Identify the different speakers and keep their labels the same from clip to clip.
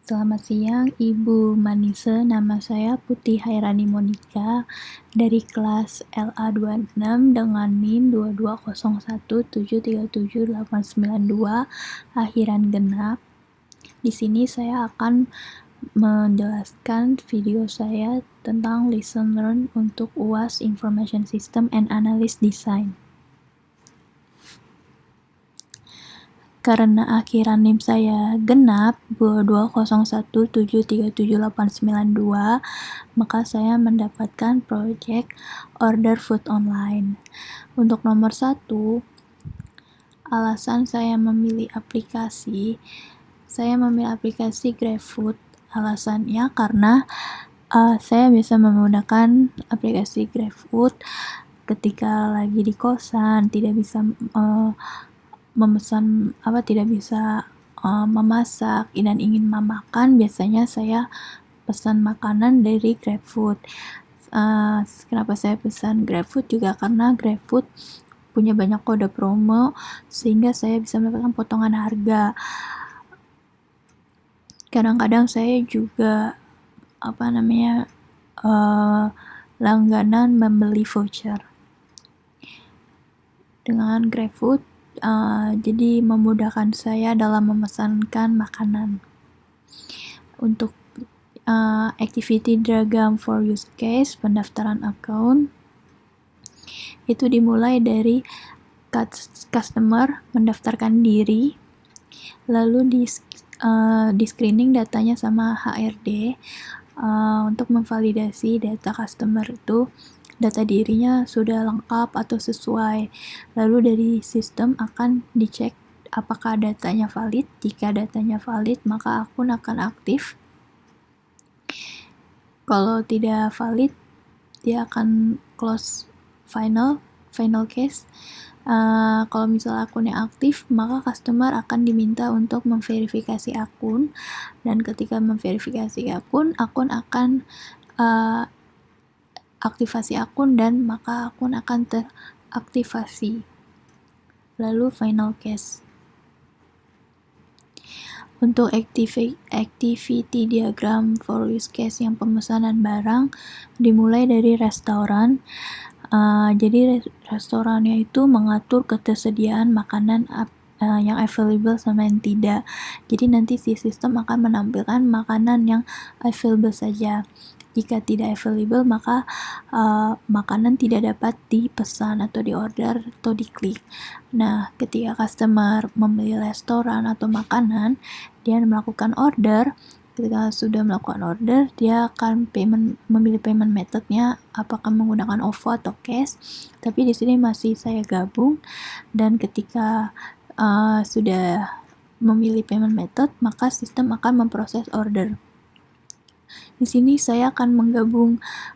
Speaker 1: Selamat siang, Ibu Manise. Nama saya Putih Hairani Monika dari kelas LA26 dengan NIM 2201737892 akhiran genap. Di sini saya akan menjelaskan video saya tentang Listen Learn untuk UAS Information System and Analysis Design. Karena akhiran NIM saya genap 2201737892, maka saya mendapatkan proyek order food online. Untuk nomor 1, alasan saya memilih aplikasi GrabFood. Alasannya karena saya bisa menggunakan aplikasi GrabFood ketika lagi di kosan, tidak bisa memasak dan ingin memakan. Biasanya saya pesan makanan dari GrabFood. Kenapa saya pesan GrabFood juga karena GrabFood punya banyak kode promo sehingga saya bisa mendapatkan potongan harga. Kadang-kadang saya juga langganan membeli voucher dengan GrabFood. Jadi memudahkan saya dalam memesankan makanan. Untuk activity diagram for use case, pendaftaran account itu dimulai dari customer mendaftarkan diri, lalu di screening datanya sama HRD untuk memvalidasi data customer itu, data dirinya sudah lengkap atau sesuai. Lalu dari sistem akan dicek apakah datanya valid. Jika datanya valid, maka akun akan aktif. Kalau tidak valid, dia akan close final case. Kalau misalnya akunnya aktif, maka customer akan diminta untuk memverifikasi akun, dan ketika memverifikasi akun akan aktivasi akun, dan maka akun akan teraktivasi. Lalu final case. Untuk activity diagram for use case yang pemesanan barang dimulai dari restoran. Jadi restorannya itu mengatur ketersediaan makanan yang available sama yang tidak. Jadi nanti si sistem akan menampilkan makanan yang available saja. Jika tidak available, maka makanan tidak dapat dipesan atau diorder atau diklik. Nah, ketika customer memilih restoran atau makanan, dia melakukan order. Ketika sudah melakukan order, dia akan memilih payment methodnya, apakah menggunakan OVO atau cash. Tapi di sini masih saya gabung, dan ketika sudah memilih payment method, maka sistem akan memproses order. Di sini saya akan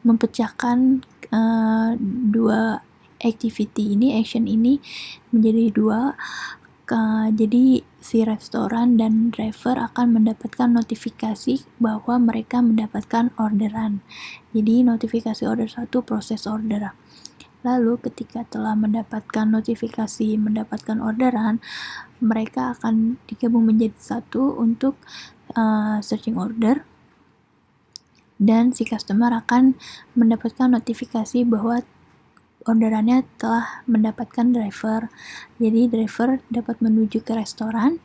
Speaker 1: mempecahkan dua action ini menjadi dua. Jadi si restoran dan driver akan mendapatkan notifikasi bahwa mereka mendapatkan orderan. Jadi notifikasi order 1 proses order. Lalu ketika telah mendapatkan notifikasi mendapatkan orderan, mereka akan digabung menjadi satu untuk searching order, dan si customer akan mendapatkan notifikasi bahwa orderannya telah mendapatkan driver. Jadi driver dapat menuju ke restoran,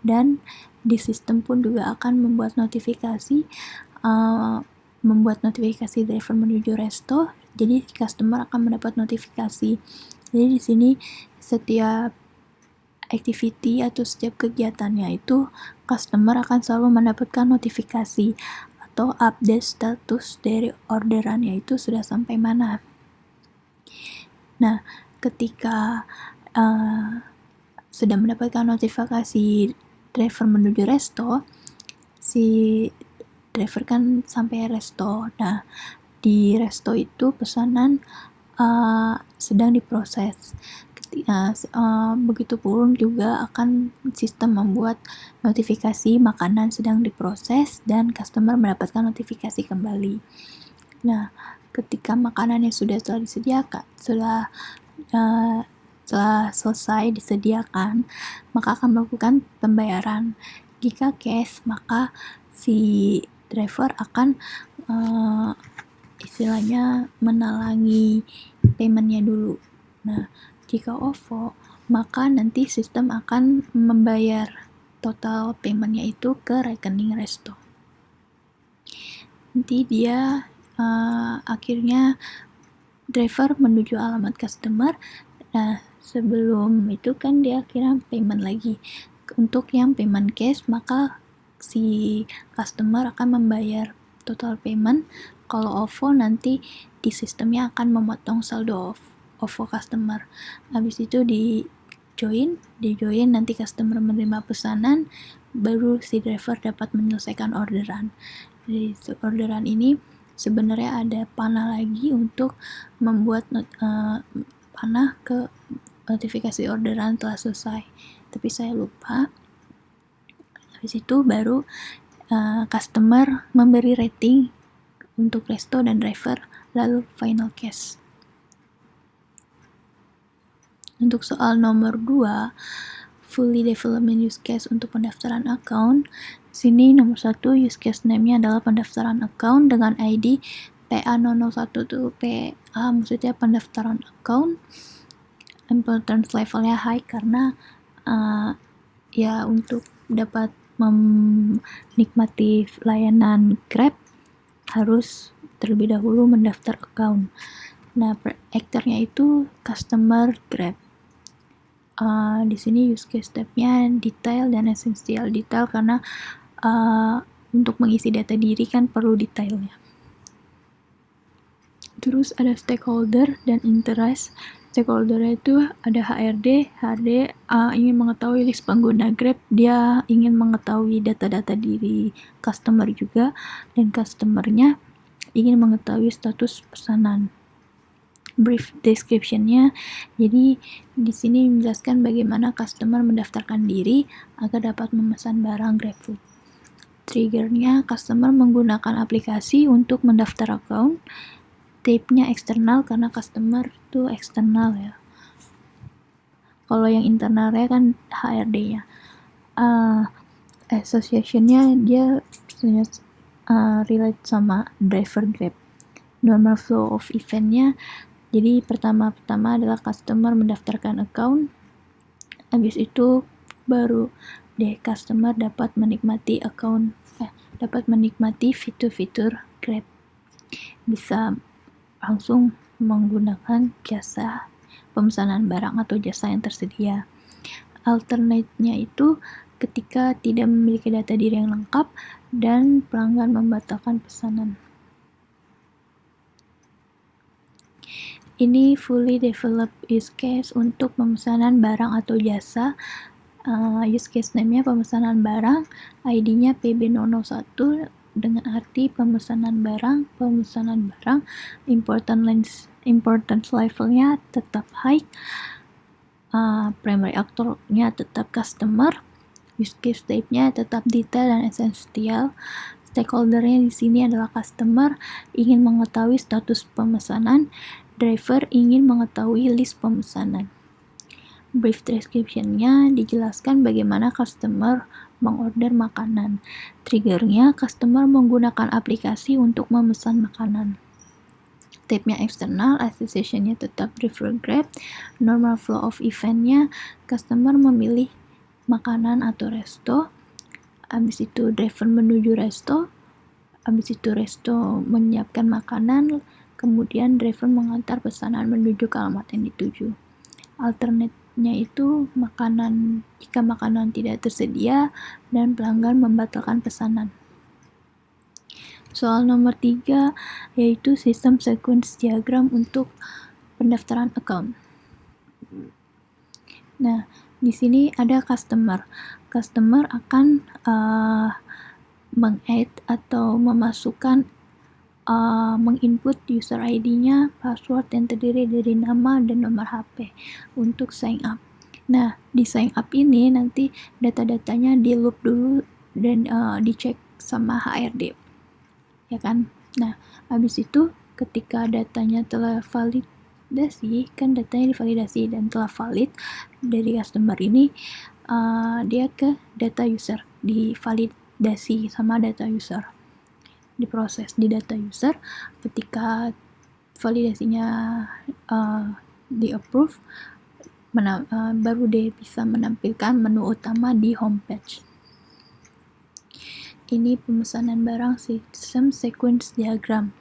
Speaker 1: dan di sistem pun juga akan membuat notifikasi driver menuju resto. Jadi customer akan mendapat notifikasi. Jadi di sini setiap activity atau setiap kegiatannya itu customer akan selalu mendapatkan notifikasi atau update status dari orderannya itu sudah sampai mana. Nah, ketika sudah mendapatkan notifikasi driver menuju resto, si driver kan sampai resto. Nah, di resto itu pesanan sedang diproses. Begitupun juga akan sistem membuat notifikasi makanan sedang diproses dan customer mendapatkan notifikasi kembali. Nah, ketika makanannya sudah selesai disediakan, maka akan melakukan pembayaran. Jika cash, maka si driver akan istilahnya menalangi paymentnya dulu. Nah, jika OVO, maka nanti sistem akan membayar total paymentnya itu ke rekening resto. Nanti dia akhirnya driver menuju alamat customer. Nah, sebelum itu kan dia akhirnya payment lagi. Untuk yang payment cash, maka si customer akan membayar total payment. Kalau OVO nanti di sistemnya akan memotong saldo OVO customer. Habis itu di join nanti customer menerima pesanan, baru si driver dapat menyelesaikan orderan. Jadi orderan ini sebenarnya ada panah lagi untuk membuat panah ke notifikasi orderan telah selesai, tapi saya lupa. Habis itu baru customer memberi rating untuk resto dan driver, lalu final cash. Untuk soal nomor 2, fully development use case untuk pendaftaran account. Sini nomor 1 use case name-nya adalah pendaftaran account dengan ID PA001 tuh PA maksudnya pendaftaran account. Importance levelnya high karena ya untuk dapat menikmati layanan Grab harus terlebih dahulu mendaftar account. Nah, aktornya itu customer Grab. Di sini use case step-nya detail dan esensial. Detail karena untuk mengisi data diri kan perlu detailnya. Terus ada stakeholder dan interest. Stakeholder itu ada HRD ingin mengetahui list pengguna Grab, dia ingin mengetahui data-data diri customer juga, dan customernya ingin mengetahui status pesanan. Brief description-nya, jadi di sini menjelaskan bagaimana customer mendaftarkan diri agar dapat memesan barang GrabFood. Trigger-nya, customer menggunakan aplikasi untuk mendaftar account. Type-nya eksternal karena customer itu eksternal ya. Kalau yang internalnya kan HRD-nya. Association-nya dia relate sama driver Grab. Normal flow of event-nya, jadi pertama adalah customer mendaftarkan account, habis itu baru customer dapat menikmati dapat menikmati fitur-fitur Grab, bisa langsung menggunakan jasa pemesanan barang atau jasa yang tersedia. Alternate-nya itu ketika tidak memiliki data diri yang lengkap dan pelanggan membatalkan pesanan. Ini fully developed use case untuk pemesanan barang atau jasa. Use case name-nya pemesanan barang, ID-nya PB001 dengan arti pemesanan barang. Importance level-nya tetap high. Primary actor-nya tetap customer. Use case type-nya tetap detail dan esensial. Stakeholder-nya di sini adalah customer ingin mengetahui status pemesanan, driver ingin mengetahui list pemesanan. Brief description-nya dijelaskan bagaimana customer mengorder makanan. Trigger-nya, customer menggunakan aplikasi untuk memesan makanan. Type-nya eksternal, association-nya tetap driver Grab. Normal flow of event-nya, customer memilih makanan atau resto. Habis itu driver menuju resto. Habis itu resto menyiapkan makanan. Kemudian driver mengantar pesanan menuju ke alamat yang dituju. Alternate-nya itu jika makanan tidak tersedia dan pelanggan membatalkan pesanan. Soal nomor 3 yaitu sistem sequence diagram untuk pendaftaran account. Nah, di sini ada customer. Customer akan meng-add atau memasukkan menginput user ID-nya, password yang terdiri dari nama dan nomor HP untuk sign up. Nah, di sign up ini nanti data-datanya di loop dulu dan dicek sama HRD, ya kan? Nah, habis itu ketika datanya telah validasi, kan datanya divalidasi dan telah valid dari customer ini, dia ke data user, validasi sama data user, diproses di data user. Ketika validasinya di approve, baru dia bisa menampilkan menu utama di homepage. Ini pemesanan barang system sequence diagram.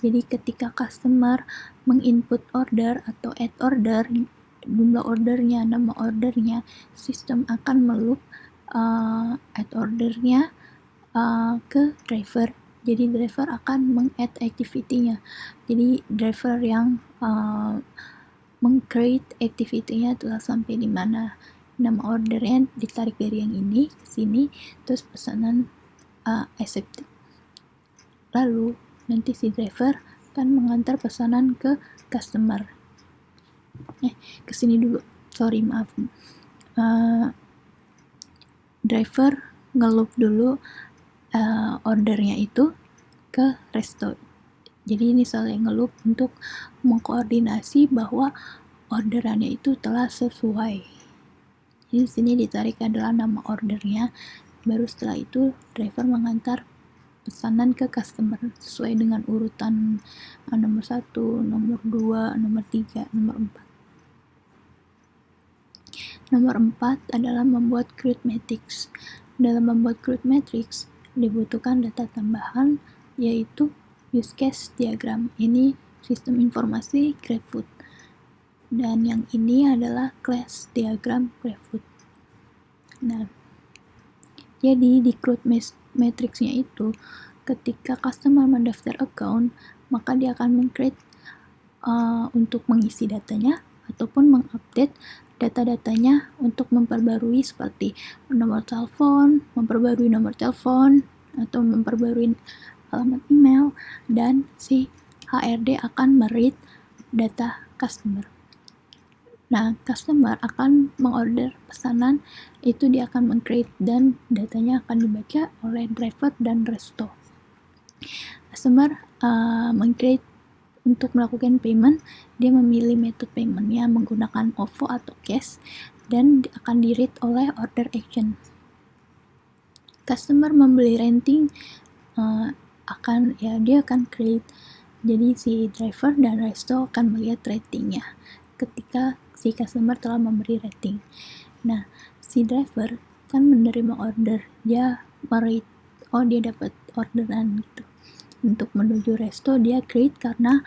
Speaker 1: Jadi ketika customer menginput order atau add order, jumlah ordernya, nama ordernya, sistem akan meloop add ordernya ke driver. Jadi driver akan meng-add activity-nya. Jadi driver yang meng-create activity-nya telah sampai di mana. Nama ordernya ditarik dari yang ini ke sini, terus pesanan accepted. Lalu nanti si driver akan mengantar pesanan ke customer. Ke sini dulu. Sorry, maaf. Driver ngeloop dulu ordernya itu ke resto. Jadi ini saling ngeloop untuk mengkoordinasi bahwa orderannya itu telah sesuai. Jadi di sini ditarik adalah nama ordernya. Baru setelah itu driver mengantar pesanan ke customer sesuai dengan urutan nomor 1, nomor 2, nomor 3, nomor 4. Nomor 4 adalah membuat CRUD matrix. Dalam membuat CRUD matrix dibutuhkan data tambahan, yaitu use case diagram. Ini sistem informasi GrabFood. Dan yang ini adalah class diagram GrabFood. Nah, jadi di CRUD matrix-nya itu, ketika customer mendaftar account, maka dia akan meng-create untuk mengisi datanya ataupun mengupdate data-datanya untuk memperbarui seperti memperbarui nomor telepon atau memperbarui alamat email, dan si HRD akan meread data customer. Nah, customer akan mengorder pesanan, itu dia akan meng-create dan datanya akan dibaca oleh driver dan resto. Customer meng-create untuk melakukan payment, dia memilih method paymentnya menggunakan OVO atau cash, dan akan di-read oleh order action. Customer membeli renting, dia akan create. Jadi si driver dan resto akan melihat ratingnya ketika si customer telah memberi rating. Nah, si driver kan menerima order, dia merate, dia dapat orderan gitu. Untuk menuju resto dia create karena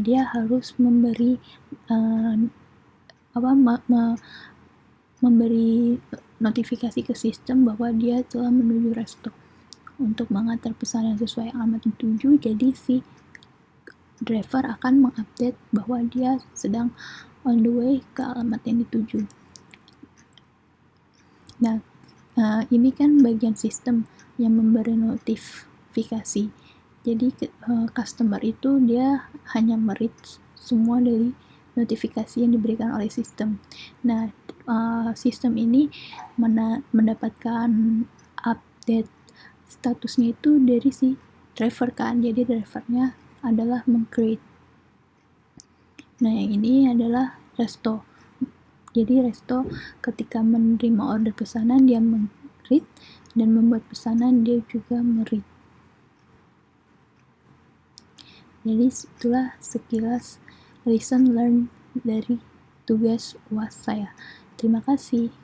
Speaker 1: dia harus memberi memberi notifikasi ke sistem bahwa dia telah menuju resto untuk mengantar pesanan sesuai alamat dituju. Jadi si driver akan mengupdate bahwa dia sedang on the way ke alamat yang dituju. Nah, ini kan bagian sistem yang memberi notifikasi. Jadi customer itu dia hanya meread semua dari notifikasi yang diberikan oleh sistem. Nah, sistem ini mendapatkan update statusnya itu dari si driver kan. Jadi drivernya adalah meng-create. Nah, yang ini adalah resto. Jadi resto ketika menerima order pesanan dia meng-read, dan membuat pesanan dia juga meread. Jadi itulah sekilas lesson learn dari tugas UAS saya. Terima kasih.